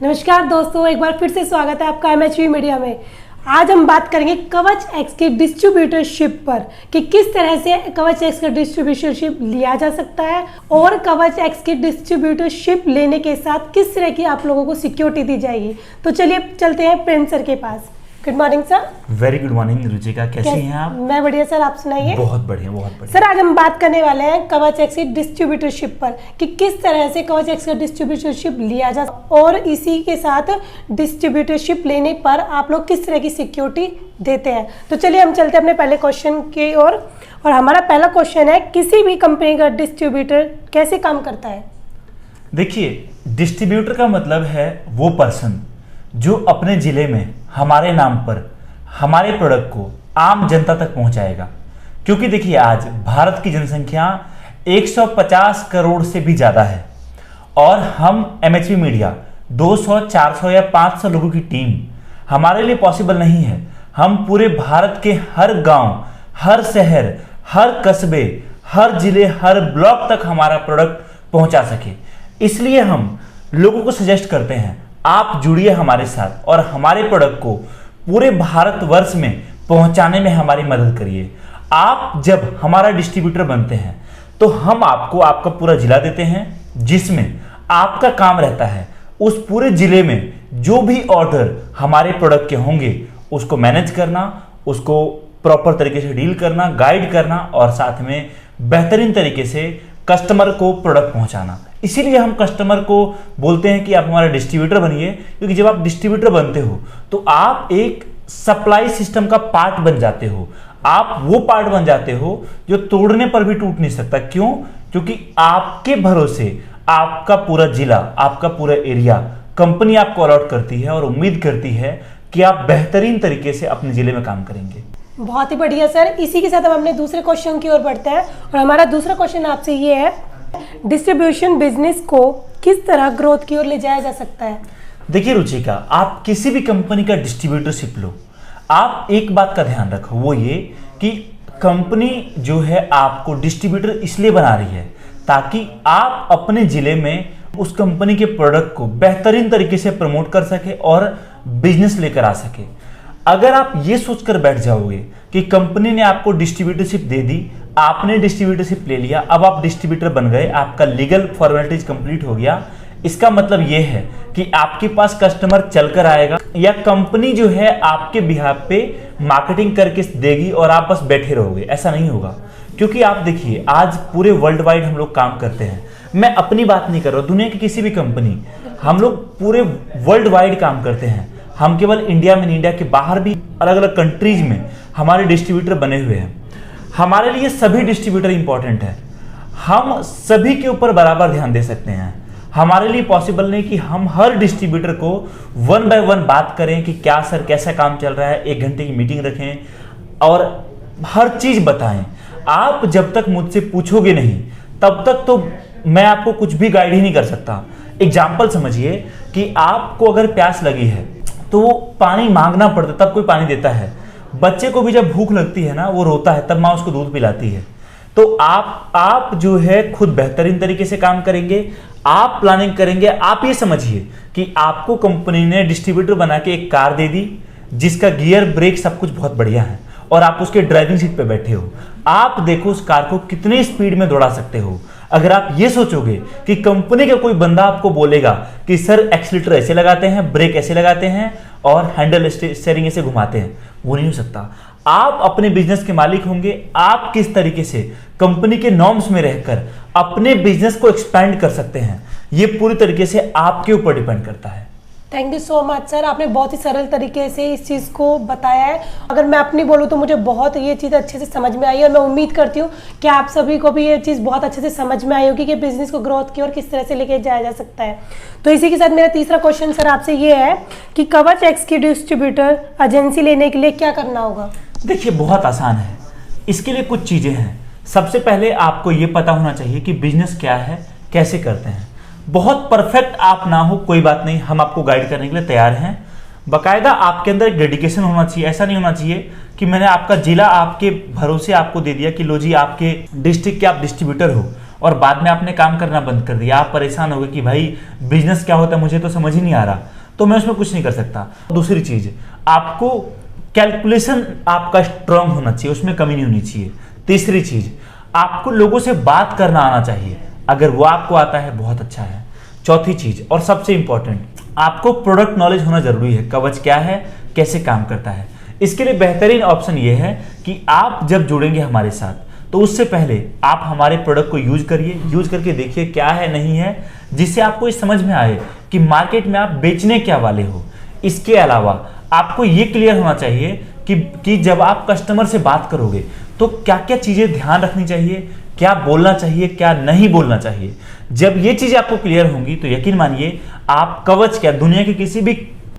नमस्कार दोस्तों, एक बार फिर से स्वागत है आपका MHV मीडिया में। आज हम बात करेंगे कवच एक्स की डिस्ट्रीब्यूटरशिप पर कि किस तरह से कवच एक्स का डिस्ट्रीब्यूटरशिप लिया जा सकता है और कवच एक्स की डिस्ट्रीब्यूटरशिप लेने के साथ किस तरह की आप लोगों को सिक्योरिटी दी जाएगी। तो चलिए चलते हैं प्रेम सर के पास। Good morning sir. Very good morning Ruchika, कैसी हैं आप? मैं बढ़िया सर, आप सुनाइए। बहुत बढ़िया, बहुत बढ़िया। सर आज हम बात करने वाले हैं कवच एक्स की डिस्ट्रीब्यूटरशिप पर कि किस तरह से कवच एक्स का डिस्ट्रीब्यूटरशिप लिया जा और इसी के साथ डिस्ट्रीब्यूटरशिप लेने पर आप लोग किस तरह की सिक्योरिटी देते हैं। तो चलिए हम चलते हैं अपने पहले क्वेश्चन की ओर। और हमारा पहला क्वेश्चन है, किसी भी कंपनी का डिस्ट्रीब्यूटर कैसे काम करता है? देखिए, डिस्ट्रीब्यूटर का मतलब है वो पर्सन जो अपने जिले में हमारे नाम पर हमारे प्रोडक्ट को आम जनता तक पहुंचाएगा। क्योंकि देखिए, आज भारत की जनसंख्या 150 करोड़ से भी ज्यादा है और हम MHV मीडिया 200, 400 या 500 लोगों की टीम हमारे लिए पॉसिबल नहीं है। हम पूरे भारत के हर गांव, हर शहर, हर कस्बे, हर जिले, हर ब्लॉक तक हमारा प्रोडक्ट पहुंचा सके। इसलिए हम लोगों को सजेस्ट करते हैं, आप जुड़िए हमारे साथ और हमारे प्रोडक्ट को पूरे भारतवर्ष में पहुंचाने में हमारी मदद करिए। आप जब हमारा डिस्ट्रीब्यूटर बनते हैं तो हम आपको आपका पूरा जिला देते हैं, जिसमें आपका काम रहता है उस पूरे जिले में जो भी ऑर्डर हमारे प्रोडक्ट के होंगे उसको मैनेज करना, उसको प्रॉपर तरीके से डील करना, गाइड करना और साथ में बेहतरीन तरीके से कस्टमर को प्रोडक्ट पहुंचाना। इसीलिए हम कस्टमर को बोलते हैं कि आप हमारा डिस्ट्रीब्यूटर बनिए, क्योंकि जब आप डिस्ट्रीब्यूटर बनते हो तो आप एक सप्लाई सिस्टम का पार्ट बन जाते हो। आप वो पार्ट बन जाते हो जो तोड़ने पर भी टूट नहीं सकता। क्यों? क्योंकि आपके भरोसे आपका पूरा जिला, आपका पूरा एरिया कंपनी आपको अलॉट करती है और उम्मीद करती है कि आप बेहतरीन तरीके से अपने जिले में काम करेंगे। बहुत ही बढ़िया सर। इसी के साथ हम अपने दूसरे क्वेश्चन की ओर बढ़ते हैं और हमारा दूसरा क्वेश्चन आपसे ये है, डिस्ट्रीब्यूशन बिजनेस को किस तरह ग्रोथ की ओर ले जाया जा सकता है? देखिए रुचिका, आप किसी भी कंपनी का डिस्ट्रीब्यूटरशिप लो, आप एक बात का ध्यान रखो, वो ये कि कंपनी जो है आपको डिस्ट्रीब्यूटर इसलिए बना रही है ताकि आप अपने जिले में उस कंपनी के प्रोडक्ट को बेहतरीन तरीके से प्रमोट कर सके और बिजनेस लेकर आ सके। अगर आप ये सोचकर बैठ जाओगे कि कंपनी ने आपको डिस्ट्रीब्यूटरशिप दे दी, आपने डिस्ट्रीब्यूटरशिप ले लिया, अब आप डिस्ट्रीब्यूटर बन गए, आपका लीगल फॉर्मेलिटीज कंप्लीट हो गया, इसका मतलब ये है कि आपके पास कस्टमर चलकर आएगा या कंपनी जो है आपके बिहाफ पे मार्केटिंग करके देगी और आप बस बैठे रहोगे। ऐसा नहीं होगा, क्योंकि आप देखिए, आज पूरे वर्ल्ड वाइड हम लोग काम करते हैं। मैं अपनी बात नहीं कर रहा, दुनिया की किसी भी कंपनी, हम लोग पूरे वर्ल्ड वाइड काम करते हैं। हम केवल इंडिया में, इंडिया के बाहर भी अलग अलग कंट्रीज में हमारे डिस्ट्रीब्यूटर बने हुए हैं। हमारे लिए सभी डिस्ट्रीब्यूटर इंपॉर्टेंट है, हम सभी के ऊपर बराबर ध्यान दे सकते हैं। हमारे लिए पॉसिबल नहीं कि हम हर डिस्ट्रीब्यूटर को 1 बाय 1 बात करें कि क्या सर कैसा काम चल रहा है, 1 घंटे की मीटिंग रखें और हर चीज बताएं। आप जब तक मुझसे पूछोगे नहीं तब तक तो मैं आपको कुछ भी गाइड ही नहीं कर सकता। एग्जाम्पल समझिए कि आपको अगर प्यास लगी है तो वो पानी मांगना पड़ता, तब कोई पानी देता है। बच्चे को भी जब भूख लगती है ना, वो रोता है, तब माँ उसको दूध पिलाती है। तो आप जो है खुद बेहतरीन तरीके से काम करेंगे, आप प्लानिंग करेंगे। आप ये समझिए कि आपको कंपनी ने डिस्ट्रीब्यूटर बना के एक कार दे दी जिसका गियर, ब्रेक सब कुछ बहुत बढ़िया है और आप उसके ड्राइविंग सीट पे बैठे हो। आप देखो उस कार को कितनी स्पीड में दौड़ा सकते हो। अगर आप ये सोचोगे कि कंपनी का कोई बंदा आपको बोलेगा कि सर एक्सीलेटर ऐसे लगाते हैं, ब्रेक ऐसे लगाते हैं और हैंडल स्टीयरिंग ऐसे घुमाते हैं, वो नहीं हो सकता। आप अपने बिजनेस के मालिक होंगे। आप किस तरीके से कंपनी के नॉर्म्स में रहकर अपने बिजनेस को एक्सपैंड कर सकते हैं, ये पूरी तरीके से आपके ऊपर डिपेंड करता है। Thank you so much sir, आपने बहुत ही सरल तरीके से इस चीज़ को बताया है। अगर मैं अपनी बोलूँ तो मुझे बहुत ये चीज़ अच्छे से समझ में आई और मैं उम्मीद करती हूँ कि आप सभी को भी ये चीज़ बहुत अच्छे से समझ में आई होगी कि बिजनेस को ग्रोथ की और किस तरह से लेके जाया जा सकता है। तो इसी के साथ मेरा तीसरा क्वेश्चन सर आपसे ये है कि कवच एक्स की डिस्ट्रीब्यूटर एजेंसी लेने के लिए क्या करना होगा? देखिए, बहुत आसान है। इसके लिए कुछ चीज़ें हैं। सबसे पहले आपको ये पता होना चाहिए कि बिजनेस क्या है, कैसे करते हैं। बहुत परफेक्ट आप ना हो कोई बात नहीं, हम आपको गाइड करने के लिए तैयार हैं। बाकायदा आपके अंदर एक डेडिकेशन होना चाहिए। ऐसा नहीं होना चाहिए कि मैंने आपका जिला आपके भरोसे आपको दे दिया कि लो जी आपके डिस्ट्रिक्ट के आप डिस्ट्रीब्यूटर हो और बाद में आपने काम करना बंद कर दिया, आप परेशान हो गए कि भाई बिजनेस क्या होता है मुझे तो समझ ही नहीं आ रहा, तो मैं उसमें कुछ नहीं कर सकता। दूसरी चीज, आपको कैलकुलेशन आपका स्ट्रांग होना चाहिए, उसमें कमी नहीं होनी चाहिए। तीसरी चीज, आपको लोगों से बात करना आना चाहिए, अगर वो आपको आता है बहुत अच्छा है। चौथी चीज और सबसे इंपॉर्टेंट, आपको प्रोडक्ट नॉलेज होना जरूरी है, कवच क्या है, कैसे काम करता है। इसके लिए बेहतरीन ऑप्शन ये है कि आप जब जुड़ेंगे हमारे साथ तो उससे पहले आप हमारे प्रोडक्ट को यूज करिए, यूज करके देखिए क्या है नहीं है, जिससे आपको ये समझ में आए कि मार्केट में आप बेचने क्या वाले हो। इसके अलावा आपको ये क्लियर होना चाहिए कि जब आप कस्टमर से बात करोगे तो क्या क्या चीजें ध्यान रखनी चाहिए, क्या बोलना चाहिए, क्या नहीं बोलना चाहिए। जब ये चीजें आपको क्लियर होंगी तो यकीन मानिए आप कवच क्या दुनिया के किसी भी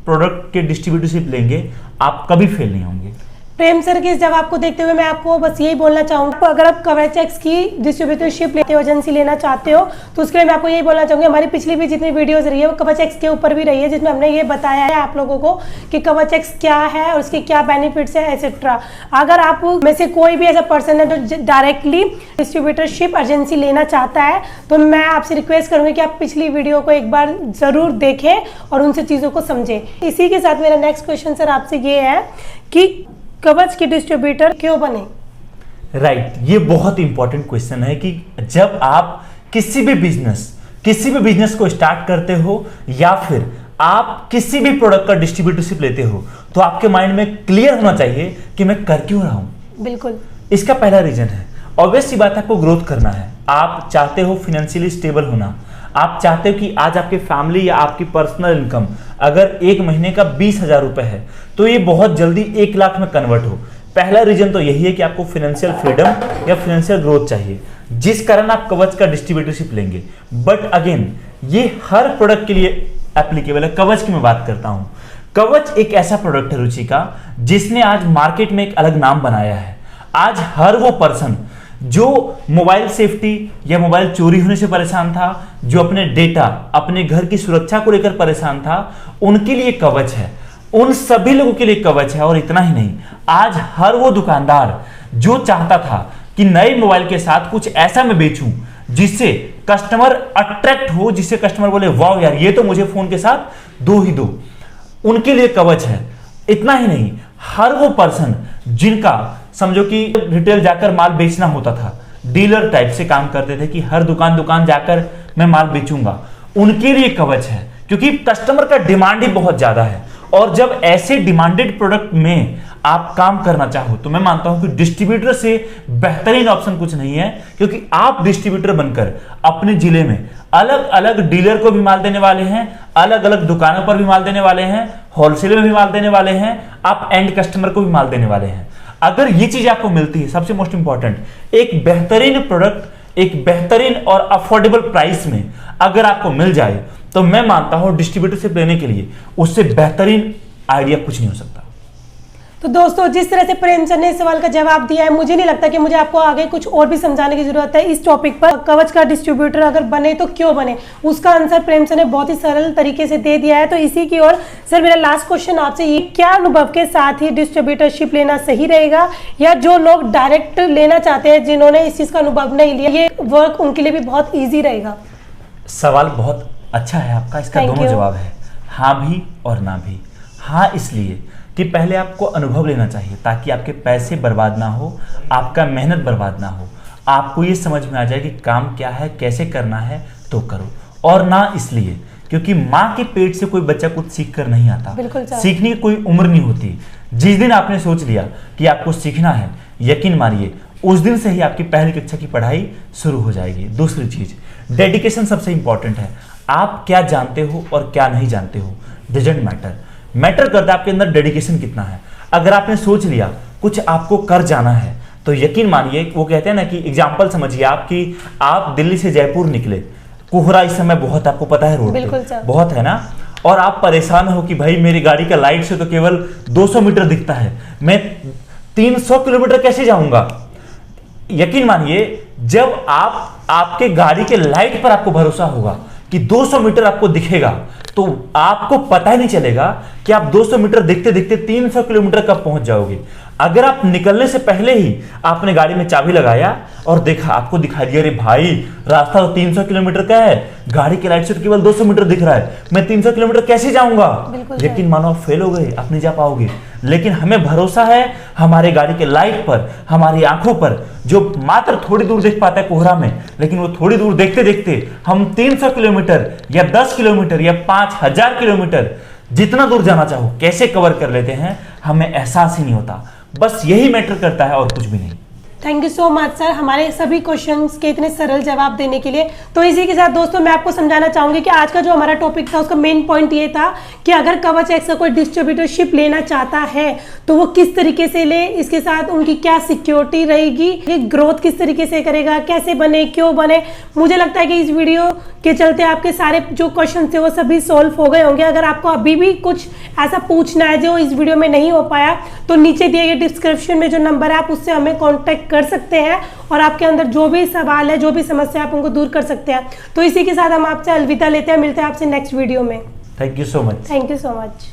प्रोडक्ट के डिस्ट्रीब्यूटरशिप लेंगे, आप कभी फेल नहीं होंगे। प्रेम सर की इस जवाब को देखते हुए मैं आपको बस यही बोलना चाहूंगा, अगर आप कवचएक्स की डिस्ट्रीब्यूटरशिप लेते हो, एजेंसी लेना चाहते हो, तो उसके लिए मैं आपको यही बोलना चाहूंगी, हमारी पिछली भी जितनी वीडियोस रही है वो कवचएक्स के ऊपर भी रही है, जिसमें हमने ये बताया है आप लोगों को कि कवचएक्स क्या है और उसके क्या बेनिफिट्स है एक्सेट्रा। अगर आप में से कोई भी ऐसा पर्सन है जो डायरेक्टली डिस्ट्रीब्यूटरशिप एजेंसी लेना चाहता है, तो मैं आपसे रिक्वेस्ट करूंगी कि आप पिछली वीडियो को एक बार जरूर देखें और उनसे चीज़ों को समझें। इसी के साथ मेरा नेक्स्ट क्वेश्चन सर आपसे ये है कि कवच के डिस्ट्रीब्यूटर क्यों बने? राइट, ये बहुत इंपॉर्टेंट क्वेश्चन है कि जब आप किसी भी बिजनेस को स्टार्ट करते हो या फिर आप किसी भी प्रोडक्ट का डिस्ट्रीब्यूटरशिप लेते हो तो आपके माइंड में क्लियर होना चाहिए कि मैं कर क्यों रहा हूं। बिल्कुल, इसका पहला रीजन है, ऑब्वियस सी बात है, आपको ग्रोथ करना है, आप चाहते हो फाइनेंशियली स्टेबल होना, आप चाहते हो कि आज आपके फैमिली या आपकी पर्सनल इनकम अगर एक महीने का 20,000 रुपए है तो ये बहुत जल्दी 1 लाख में कन्वर्ट हो। पहला रीजन तो यही है कि आपको फाइनेंशियल फ्रीडम या फाइनेंशियल ग्रोथ चाहिए, जिस कारण आप कवच का डिस्ट्रीब्यूटरशिप लेंगे। बट अगेन ये हर प्रोडक्ट के लिए एप्लीकेबल है। कवच की मैं बात करता हूं, कवच एक ऐसा प्रोडक्ट है रुचि का जिसने आज मार्केट में एक अलग नाम बनाया है। आज हर वो पर्सन जो मोबाइल सेफ्टी या मोबाइल चोरी होने से परेशान था, जो अपने डेटा, अपने घर की सुरक्षा को लेकर परेशान था, उनके लिए कवच है, उन सभी लोगों के लिए कवच है। और इतना ही नहीं, आज हर वो दुकानदार जो चाहता था कि नए मोबाइल के साथ कुछ ऐसा मैं बेचूं जिससे कस्टमर अट्रैक्ट हो, जिससे कस्टमर बोले वाह यार ये तो मुझे फोन के साथ दो ही दो, उनके लिए कवच है। इतना ही नहीं, हर वो पर्सन जिनका समझो कि रिटेल जाकर माल बेचना होता था, डीलर टाइप से काम करते थे कि हर दुकान जाकर मैं माल बेचूंगा, उनके लिए कवच है, क्योंकि कस्टमर का डिमांड ही बहुत ज्यादा है। और जब ऐसे डिमांडेड प्रोडक्ट में आप काम करना चाहो तो मैं मानता हूं कि डिस्ट्रीब्यूटर से बेहतरीन ऑप्शन कुछ नहीं है, क्योंकि आप डिस्ट्रीब्यूटर बनकर अपने जिले में अलग अलग डीलर को भी माल देने वाले हैं, अलग अलग दुकानों पर भी माल देने वाले हैं, होलसेल में भी माल देने वाले हैं, आप एंड कस्टमर को भी माल देने वाले हैं। अगर ये चीज आपको मिलती है, सबसे मोस्ट इंपॉर्टेंट, एक बेहतरीन प्रोडक्ट एक बेहतरीन और अफोर्डेबल प्राइस में अगर आपको मिल जाए, तो मैं मानता हूं डिस्ट्रीब्यूटरशिप लेने के लिए उससे बेहतरीन आइडिया कुछ नहीं हो सकता। तो दोस्तों, जिस तरह से प्रेम सर ने इस सवाल का जवाब दिया है, मुझे नहीं लगता कि मुझे आपको आगे कुछ और भी समझाने की जरूरत है इस टॉपिक पर। कवच का डिस्ट्रीब्यूटर अगर बने तो क्यों बने, उसका आंसर प्रेम सर ने बहुत ही सरल तरीके से दे दिया है। तो इसी की ओर सर मेरा लास्ट क्वेश्चन आपसे, ये क्या अनुभव के साथ ही डिस्ट्रीब्यूटरशिप लेना सही रहेगा, या जो लोग डायरेक्ट लेना चाहते हैं, जिन्होंने इस चीज का अनुभव नहीं लिया, ये वर्क उनके लिए भी बहुत ईजी रहेगा? सवाल बहुत अच्छा है आपका, इसका दोनों जवाब है, हाँ भी और ना भी। हाँ इसलिए कि पहले आपको अनुभव लेना चाहिए ताकि आपके पैसे बर्बाद ना हो, आपका मेहनत बर्बाद ना हो, आपको ये समझ में आ जाए कि काम क्या है, कैसे करना है तो करो। और ना इसलिए क्योंकि माँ के पेट से कोई बच्चा कुछ सीख कर नहीं आता, सीखने की कोई उम्र नहीं होती। जिस दिन आपने सोच लिया कि आपको सीखना है, यकीन मानिए उस दिन से ही आपकी पहली कक्षा की पढ़ाई शुरू हो जाएगी। दूसरी चीज, डेडिकेशन सबसे इंपॉर्टेंट है। आप क्या जानते हो और क्या नहीं जानते हो डजंट मैटर करता है आपके अंदर डेडिकेशन कितना है। अगर आपने सोच लिया कुछ आपको कर जाना है तो यकीन मानिए, वो कहते हैं ना कि एग्जांपल समझिए आप कि आप दिल्ली से जयपुर निकले, कोहरा इस समय बहुत, आपको पता है रोड पे बहुत है ना, और आप परेशान हो कि भाई मेरी गाड़ी का लाइट से तो केवल 200 मीटर दिखता है, मैं 300 किलोमीटर कैसे जाऊंगा। यकीन मानिए जब आपके गाड़ी के लाइट पर आपको भरोसा होगा कि 200 मीटर आपको दिखेगा, तो आपको पता ही नहीं चलेगा कि आप 200 मीटर देखते देखते 300 किलोमीटर कब पहुंच जाओगे। अगर आप निकलने से पहले ही आपने गाड़ी में चाबी लगाया और देखा, आपको दिखाई दिया, अरे भाई रास्ता तो 300 किलोमीटर का है, गाड़ी की लाइट से तो केवल 200 मीटर दिख रहा है, मैं 300 किलोमीटर कैसे जाऊंगा। लेकिन मानो आप फेल हो गए, आप नहीं जा पाओगे। लेकिन हमें भरोसा है हमारे गाड़ी के लाइट पर, हमारी आंखों पर, जो मात्र थोड़ी दूर देख पाता है कोहरा में, लेकिन वो थोड़ी दूर देखते देखते हम 300 किलोमीटर या 10 किलोमीटर या 5000 किलोमीटर जितना दूर जाना चाहो कैसे कवर कर लेते हैं, हमें एहसास ही नहीं होता। बस यही मैटर करता है और कुछ भी नहीं। Thank you so much sir, हमारे सभी क्वेश्चंस के इतने सरल जवाब देने के लिए। तो इसी के साथ दोस्तों मैं आपको समझाना चाहूंगी कि आज का जो हमारा टॉपिक था उसका मेन पॉइंट ये था कि अगर कवच एक्स का कोई डिस्ट्रीब्यूटरशिप लेना चाहता है तो वो किस तरीके से ले, इसके साथ उनकी क्या सिक्योरिटी रहेगी, ये ग्रोथ किस तरीके से करेगा, कैसे बने, क्यों बने। मुझे लगता है कि इस वीडियो के चलते आपके सारे जो क्वेश्चन थे वो सभी सॉल्व हो गए होंगे। अगर आपको अभी भी कुछ ऐसा पूछना है जो इस वीडियो में नहीं हो पाया तो नीचे दिए गए डिस्क्रिप्शन में जो नंबर है आप उससे हमें कॉन्टेक्ट कर सकते हैं और आपके अंदर जो भी सवाल है, जो भी समस्या, आप उनको दूर कर सकते हैं। तो इसी के साथ हम आपसे अलविदा लेते हैं, मिलते हैं आपसे नेक्स्ट वीडियो में। Thank you so much. Thank you so much.